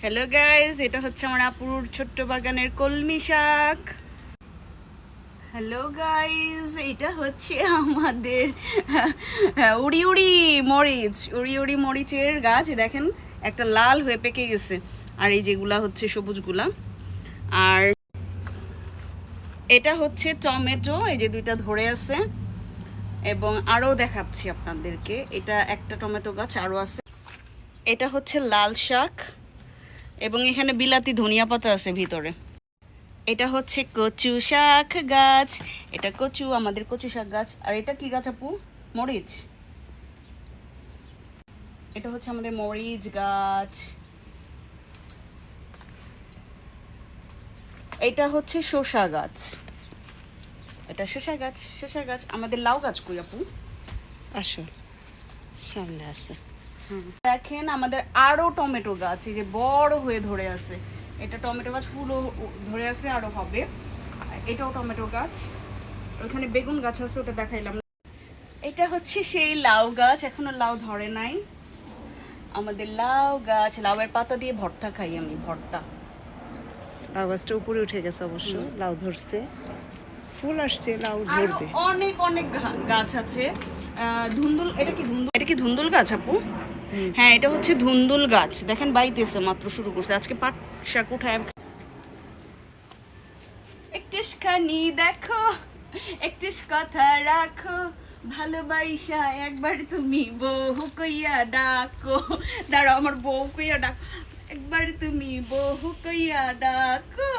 Hello guys, এটা হচ্ছে আমার আপুর ছোট্ট বাগানের কলমি শাক। হ্যালো গাইস, এটা হচ্ছে আমাদের উড়ি উড়ি মরিচ, উড়ি উড়ি মরিচের গাছ। দেখেন একটা লাল হয়ে পেকে গেছে, আর এই যেগুলা হচ্ছে সবুজগুলা। আর এটা হচ্ছে টমেটো, এই যে দুইটা ধরে আছে। এবং আরও দেখাচ্ছি আপনাদেরকে, এটা একটা টমেটো গাছ আরও আছে। এটা হচ্ছে লাল শাক, এবং এখানে বিলাতি ধনিয়া পাতা আছে ভিতরে। এটা হচ্ছে কচু শাক গাছ, এটা কচু, আমাদের কচু শাক গাছ। আর এটা কি গাছ আপু? মরিচ। এটা হচ্ছে আমাদের মরিচ গাছ। এটা হচ্ছে শসা গাছ, এটা শসা গাছ। শসা গাছ। আমাদের লাউ গাছ কই আপু? আসো, সামনে আসো। দেখেন আমাদের আরো টমেটো গাছ, এই যে বড় হয়ে ধরে আছে। এটা টমেটো গাছ ফুলও ধরে আছে, আরো হবে। এটাও টমেটো গাছ। ওখানে বেগুন গাছ আছে, ওটা দেখাইলাম। এটা হচ্ছে সেই লাউ গাছ, এখনো লাউ ধরে নাই। আমাদের লাউ গাছ, লাউয়ের পাতা দিয়ে ভর্তা খাই আমি, ভর্তা। লাউ গাছটা উপরে উঠে গেছে অবশ্য, লাউ ধরছে, ফুল আসছে, লাউ আরো ধরবে। অনেক অনেক গাছ আছে। ধুন্দুল, এটা কি ধুন্দুল? এটা কি ধুন্দুল গাছ আপু? হ্যাঁ, এটা হচ্ছে ধুন্দুল গাছ। দেখেন বাইতেছে, মাত্র শুরু করছে। আজকে পাট শাক উঠায় একটুখানি দেখো, একটু কথা রাখো, ভালোবাসা একবার তুমি বউ কইয়া ডাকো। দাঁড়াও, আমার বউ কইয়া ডাক। একবার তুমি বউ কইয়া ডাকো।